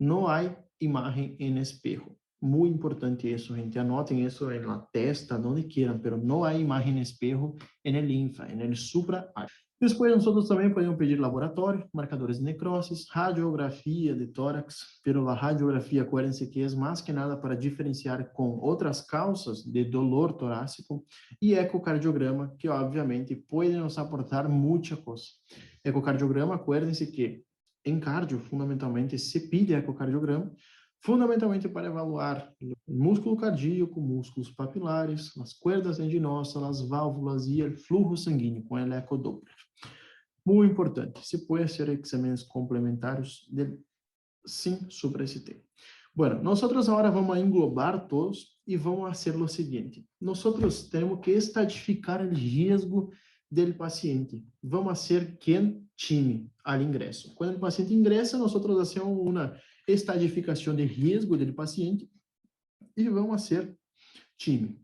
no hay imagen en espejo. Muy importante eso, gente. Anoten eso en la testa, donde quieran, pero no hay imagen en espejo en el infra, en el supra. Después nosotros também podemos pedir laboratório, marcadores de necrosis, radiografia de tórax, pero a radiografia, acuérdense que é mais que nada para diferenciar com outras causas de dolor torácico, e ecocardiograma, que obviamente pode nos aportar muita coisa. Ecocardiograma, acuérdense que em cardio, fundamentalmente, se pide ecocardiograma, fundamentalmente para evaluar o músculo cardíaco, músculos papilares, as cuerdas tendinosas, as válvulas e o fluxo sanguíneo com el ecodoppler. Muito importante, se pode fazer exames complementares sim sobre esse tema. Bueno, nós agora vamos englobar todos e vamos fazer o seguinte. Nós temos que estadificar o risco do paciente. Vamos fazer quem time ao ingresso. Quando o paciente ingressa, nós fazemos uma estadificação de risco do paciente e vamos fazer time.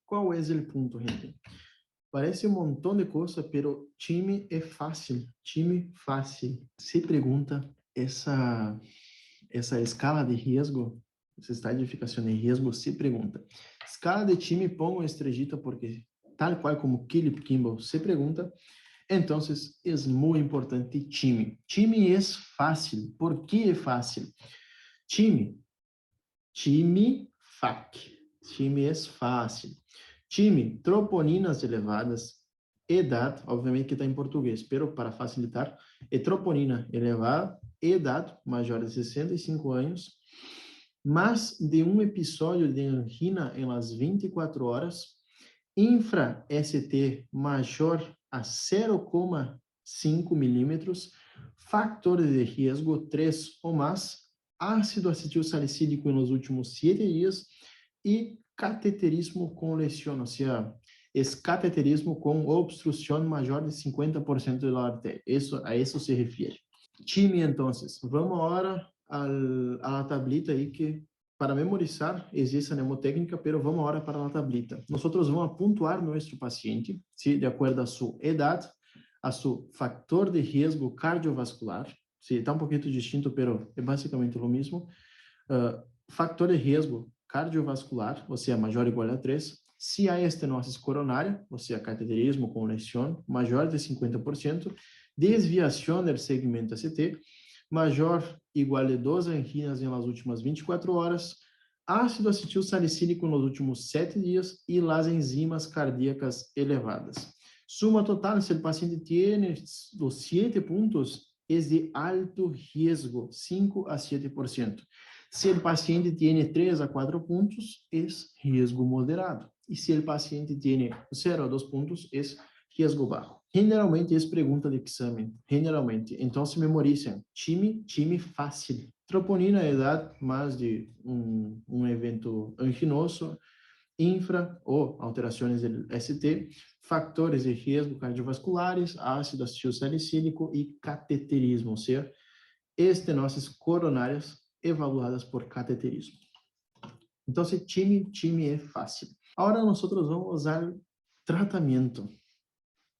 Qual é o ponto, gente? Parece um montão de coisa, pero time é fácil. Time fácil. Se pergunta essa escala de risco, essa estadificação de risco, se pergunta. Escala de time, pongo estrellita porque tal qual como Philip Kimball se pergunta. Então, é muito importante time. Time é fácil. Por que é fácil? Time FAC. Time é fácil. Time, troponinas elevadas, idade, obviamente que está em português, pero para facilitar, é troponina elevada, idade, maior de 65 anos, mais de um episódio de angina em las 24 horas, infra-ST maior a 0,5 milímetros, factores de risco 3 ou mais, ácido acetil salicílico nos últimos 7 dias e cateterismo com lesión, ou seja, cateterismo com obstrução maior de 50% da artéria. A isso se refere. Time, então, vamos agora à tablita aí que para memorizar existe a mnemotécnica, pero vamos agora para a tablita. Nós vamos pontuar nosso paciente, ¿sí? De acordo a sua idade, a seu factor de risco cardiovascular, sí, está um pouquinho distinto, pero é basicamente o mesmo. Factor de risco cardiovascular, ou seja, maior ou igual a 3. Se há estenose coronária, ou seja, cateterismo com lesión, maior de 50%. Desviação do segmento ST, maior ou igual a 12 anginas nas últimas 24 horas. Ácido acetil salicílico nos últimos 7 dias e as enzimas cardíacas elevadas. Suma total, se o paciente tem os 7 pontos, é de alto risco, 5 a 7%. Se o paciente tem 3 a 4 pontos, é risco moderado. E se o paciente tem 0 a 2 pontos, é risco baixo. Generalmente, é pergunta de exame. Generalmente. Então, se memorizem. Time fácil. Troponina é idade, mais de um evento anginoso, infra ou alterações do ST, fatores de risco cardiovasculares, ácido acetil salicílico e cateterismo, ou seja, estenoses coronárias evaluadas por cateterismo. Então, time é fácil. Agora, nós vamos usar tratamento.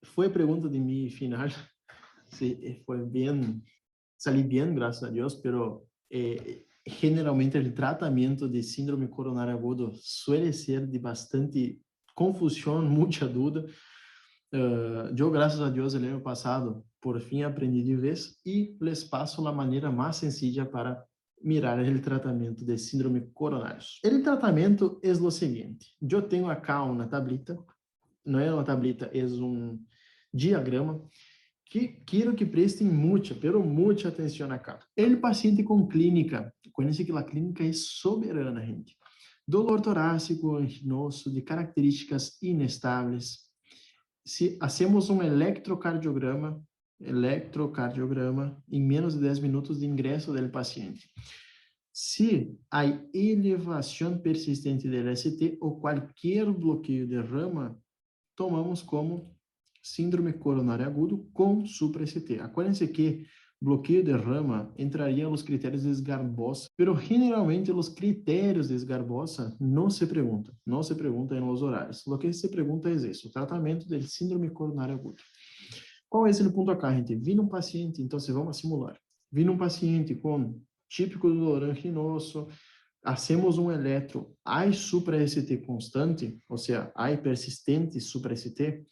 Foi a pergunta de mi final. Sí, foi bem, salí bem, graças a Deus, pero generalmente o tratamento de síndrome coronário agudo suele ser de bastante confusão, muita dúvida. Eu, graças a Deus, no ano passado, por fim, aprendi de vez e les passo a maneira mais sencilla para mirar o tratamento de síndrome coronários. O tratamento é o seguinte: eu tenho acá uma tablita, não é uma tablita, é um diagrama que quero que prestem muita atenção acá. O paciente com clínica, conhece que a clínica é soberana, gente. Dolor torácico anginoso de características inestáveis. Se hacemos um eletrocardiograma em menos de 10 minutos de ingresso do paciente. Se há elevação persistente do ST ou qualquer bloqueio de rama, tomamos como síndrome coronário agudo com supra-ST. Acuérdense que bloqueo de rama entraría en los criterios de Sgarbossa, pero generalmente los criterios de Sgarbossa no se pregunta en los horarios. Lo que se pregunta es eso, tratamento del síndrome coronário agudo. Qual é esse ponto acá, gente? Vindo um paciente, então vamos simular. Vindo um paciente com típico dolor anquinoso, hacemos um eletro, hay supra-ST constante, ou seja, hay persistente supra-ST,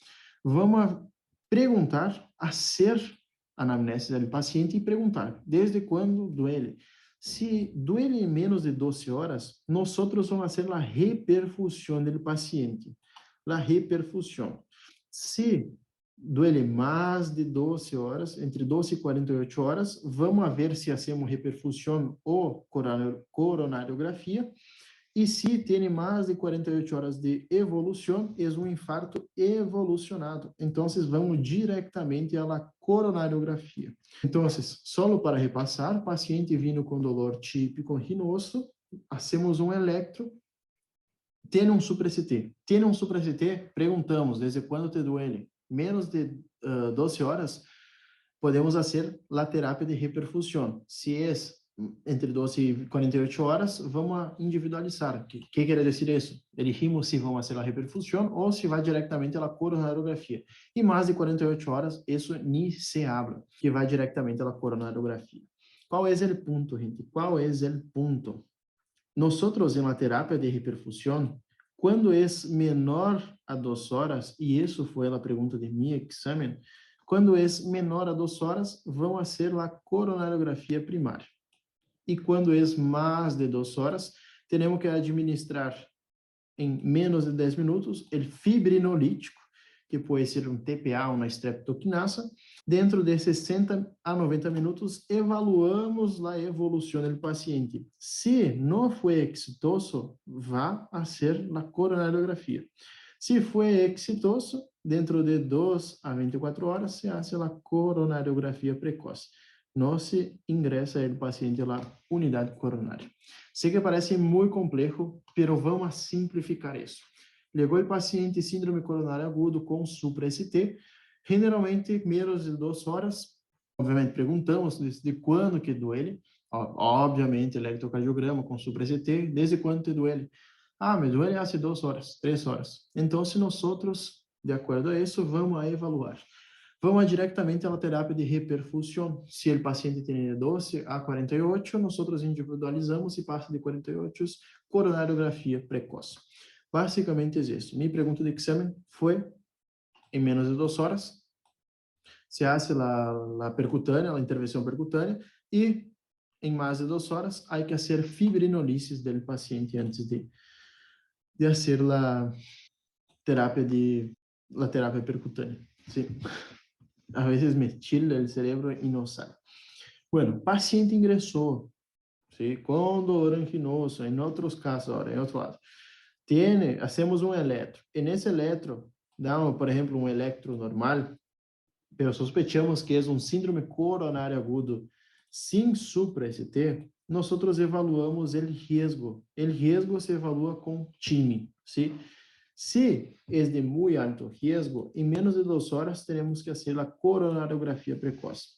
vamos a perguntar, hacer anamnese do paciente e perguntar, desde quando duele? Se duele menos de 12 horas, nós vamos fazer a reperfusão do paciente. A reperfusão. Se duele mais de 12 horas, entre 12 e 48 horas, vamos ver se hacemos reperfusão ou coronariografia, e se tem mais de 48 horas de evolução, é um infarto evolucionado. Então, vamos diretamente à coronariografia. Então, só para repassar, paciente vindo com dolor típico rinoso, hacemos um electro, tem um supra-ST. Tem um supra-ST, perguntamos, desde quando te duele? Menos de 12 horas, podemos fazer a terapia de reperfusão. Se é entre 12 e 48 horas, vamos individualizar. O que quer dizer isso? Elegimos se vamos fazer a reperfusão ou se vai diretamente à coronariografia. E mais de 48 horas, isso nem se habla, que vai diretamente à coronariografia. Qual é o ponto, gente? Qual é o ponto? Nós, na terapia de reperfusão, quando é menor a 2 horas, e isso foi a pergunta de meu exame, quando é menor a 2 horas, vamos fazer a coronariografia primária. E quando é mais de 2 horas, temos que administrar em menos de 10 minutos o fibrinolítico, que pode ser um TPA, uma streptokinasa. Dentro de 60 a 90 minutos, evaluamos a evolução do paciente. Se não foi exitoso, vá a ser a coronariografia. Se foi exitoso, dentro de 2 a 24 horas, se hace a coronariografia precoce. Não se ingressa o paciente na unidade coronária. Sei que parece muito complexo, mas vamos simplificar isso. Chegou o paciente síndrome coronário agudo com supra-ST, generalmente menos de 2 horas. Obviamente, perguntamos desde quando que duele. Obviamente, eletrocardiograma com supra-ST, desde quando te duele? Me duele há 2 horas, 3 horas. Então, se nós, de acordo a isso, vamos a evaluar. Vamos diretamente à terapia de reperfusão. Se o paciente tem de 12 a 48, nós individualizamos e passa de 48, coronariografia precoce. Basicamente é isso. Minha pergunta de exame foi em menos de 2 horas. Se hace a percutânea, a intervenção percutânea, e em mais de 2 horas, há que fazer fibrinolisis do paciente antes de fazer a terapia percutânea. Sim. A vezes me chila o cerebro e não sai. Bueno, paciente ingressou, ¿sí? Com dolor anginoso, em outros casos, ahora, em outro lado. Hacemos um eletro. E nesse eletro, damos, por exemplo, um eletro normal, pero sospechamos que é um síndrome coronário agudo sem supra-ST, nós evaluamos o risco. O risco se evalua com time, ¿sí? Se é de muito alto risco, em menos de 2 horas teremos que fazer a coronariografia precoce.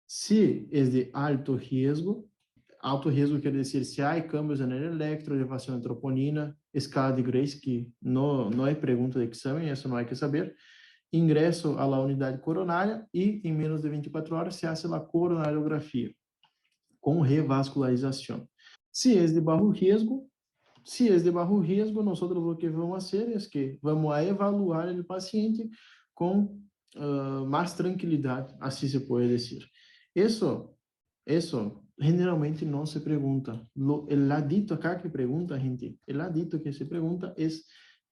Se é de alto risco quer dizer se há cambios no electro, elevação de troponina, escala de Grace, que não é pergunta de exame, isso não há que saber. Ingresso à unidade coronária e em menos de 24 horas se hace a coronariografia com revascularização. Se é de baixo risco, nós o que vamos fazer é que vamos a evaluar o paciente com mais tranquilidade, assim se pode dizer. Isso generalmente não se pergunta. El ladito acá que pergunta, gente, el ladito que se pergunta é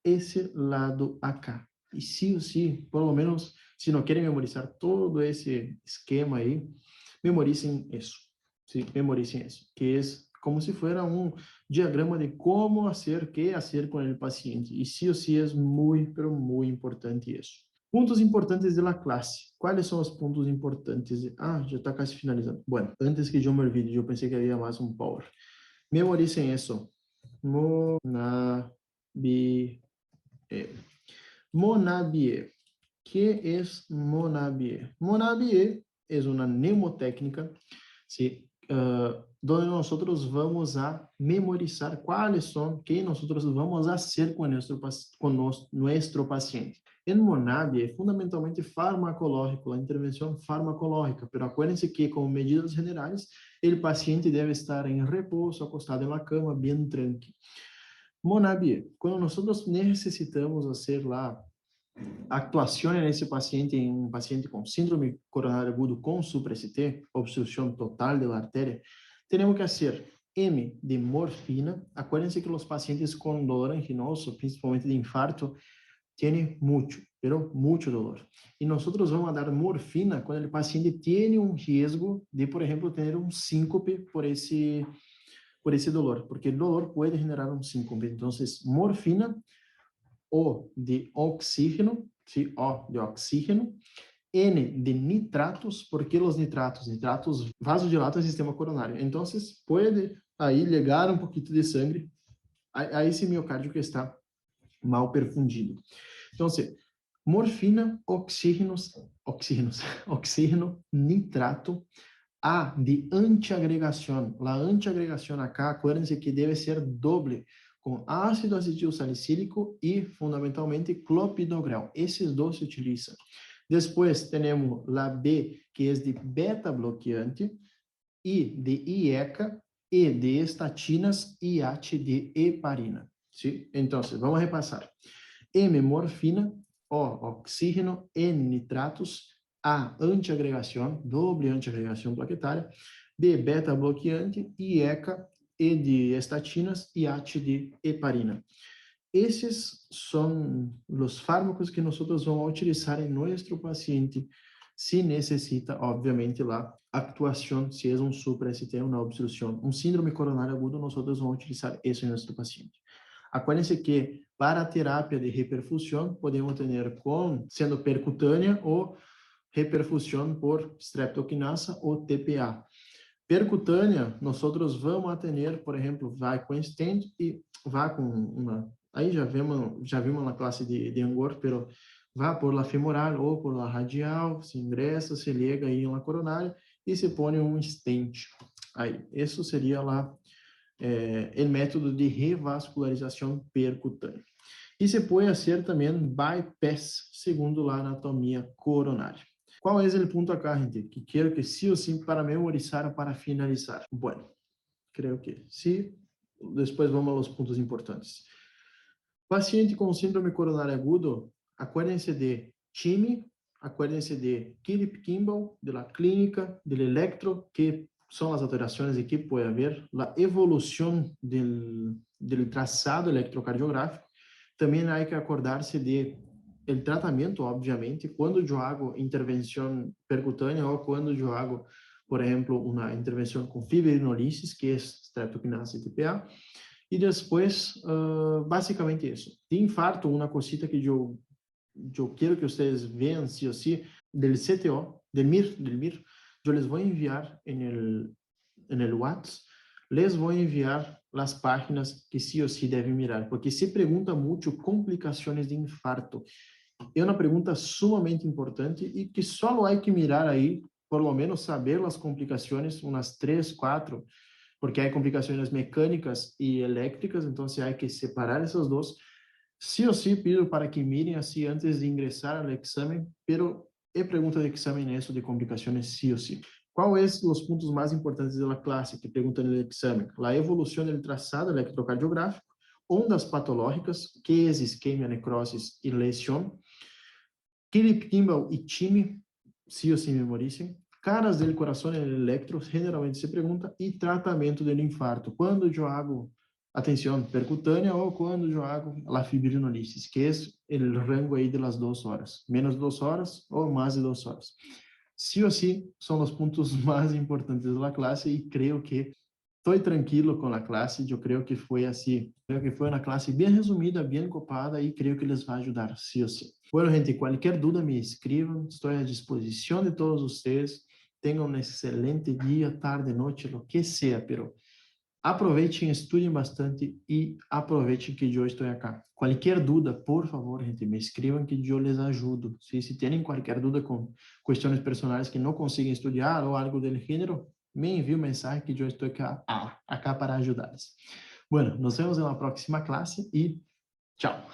esse lado acá. E sim ou sim, por lo menos, se não querem memorizar todo esse esquema aí, memoricem isso. Sim, memoricem isso, que é como se fosse um diagrama de como fazer, que fazer com o paciente. E sim ou sim é muito, pero muito importante isso. Pontos importantes da classe. Quais são os pontos importantes? Já está quase finalizando. Bueno, antes que eu me olvide, eu pensei que havia mais um power. Memoricem isso. Monabie. Monabie. Que é Monabie? Monabie é uma mnemotécnica, ¿sí? Donde nosotros vamos a memorizar cuáles son, que nosotros vamos a hacer con nuestro paciente. En Monab é fundamentalmente farmacológico, a intervenção farmacológica, pero acuérdense que, como medidas generais, o paciente deve estar em repouso, acostado na cama, bem tranquilo. Monab, quando nós necessitamos fazer lá actuação nesse paciente, em um paciente com síndrome coronário agudo com supra-ST, obstrução total da artéria, temos que fazer M de morfina. Acuérdense que os pacientes com dolor anginoso, principalmente de infarto, têm muito dolor. E nós vamos dar morfina quando o paciente tem um risco de, por exemplo, ter um síncope por esse dolor, porque o dolor pode generar um síncope. Então, morfina, O de oxígeno, ¿sí? O de oxígeno, N de nitratos, porque os nitratos vasodilatam o sistema coronário. Então, pode aí ligar um pouquinho de sangue a esse miocárdio que está mal perfundido. Então, morfina, oxígeno, nitrato, A de antiagregação. A antiagregação acá, acuérdense que deve ser doble, com ácido acetil salicílico e, fundamentalmente, clopidogrel. Esses dois se utilizam. Depois, temos a B, que é de beta-bloqueante, I de IECA, E de estatinas e AT de heparina. ¿Sí? Então, vamos repassar. M, morfina, O, oxígeno, N, nitratos, A, antiagregação, doble antiagregação plaquetária, B, beta-bloqueante, IECA, E de estatinas e AT de heparina. Esses são os fármacos que nós vamos utilizar em nosso paciente se necessita, obviamente, lá, actuação, se é um supra-ST, uma obstrução, um síndrome coronário agudo, nós vamos utilizar isso em nosso paciente. Acuérdense que para a terapia de reperfusão, podemos ter sendo percutânea ou reperfusão por streptokinase ou TPA. Percutânea, nós vamos ter, por exemplo, vai com stent e vai com uma... Aí já vimos na classe de Angor, pero vai por la femoral ou por la radial, se ingressa, se liga aí na coronária e se põe um stent. Aí, isso seria lá o método de revascularização percutânea. E se pode fazer também bypass, segundo a anatomia coronária. Qual é o ponto acá, gente? Que quero que sim ou sim para memorizar ou para finalizar. Bueno, creio que sim. Depois vamos aos pontos importantes. Paciente com síndrome coronário agudo, acuérdense de TIMI, acuérdense de Philip-Kimball, de la clínica, del electro, que são as alterações que pode haver, a evolução do traçado eletrocardiográfico. Também há que acordar-se de o tratamento, obviamente, quando eu hago intervenção percutânea ou quando eu hago, por exemplo, uma intervenção com fibrinolisis, que é streptokinase e TPA. E depois, basicamente isso. De infarto, uma cosita que eu quero que vocês vejam, sim ou sim, del CTO, del MIR, eu les vou enviar no WhatsApp, les vou enviar as páginas que sim ou sim devem mirar, porque se pergunta muito complicações de infarto. É uma pergunta sumamente importante e que só há que mirar aí, por lo menos saber as complicações, umas 3, 4, porque há complicações mecânicas e elétricas, então há que separar essas duas. Sim ou sim, pido para que mirem assim antes de ingressar ao exame, pero é pergunta de exame isso de complicações sim ou sim. Quais são os pontos mais importantes da classe que perguntam no exame? A evolução do traçado eletrocardiográfico, ondas patológicas, que é isquemia, necrosis e lesão, Philip-Kimball e TIMI, sim ou sim memorizem, caras do coração no electro, generalmente se pergunta, e tratamento do infarto, quando eu hago, atenção, percutânea ou quando eu hago a fibrinolisis, que é o rango aí de las 2 horas, menos 2 horas ou mais de 2 horas. Sim ou sim, são os pontos mais importantes da classe e creio que estou tranquilo com a classe, eu creio que foi assim, creio que foi uma classe bem resumida, bem copada e creio que les vai ajudar, sim ou sim. Bueno, gente, qualquer dúvida me escrevam, estou à disposição de todos vocês. Tenham um excelente dia, tarde, noite, lo que seja, pero Aproveitem, estudem bastante e aproveitem que eu estou aqui. Qualquer dúvida, por favor, gente, me escrevam que eu les ajudo. Se têm qualquer dúvida com questões personais que não conseguem estudar ou algo do gênero, me envie mensagem que eu estou acá para ajudá-los. Bueno, nos vemos na próxima classe e tchau.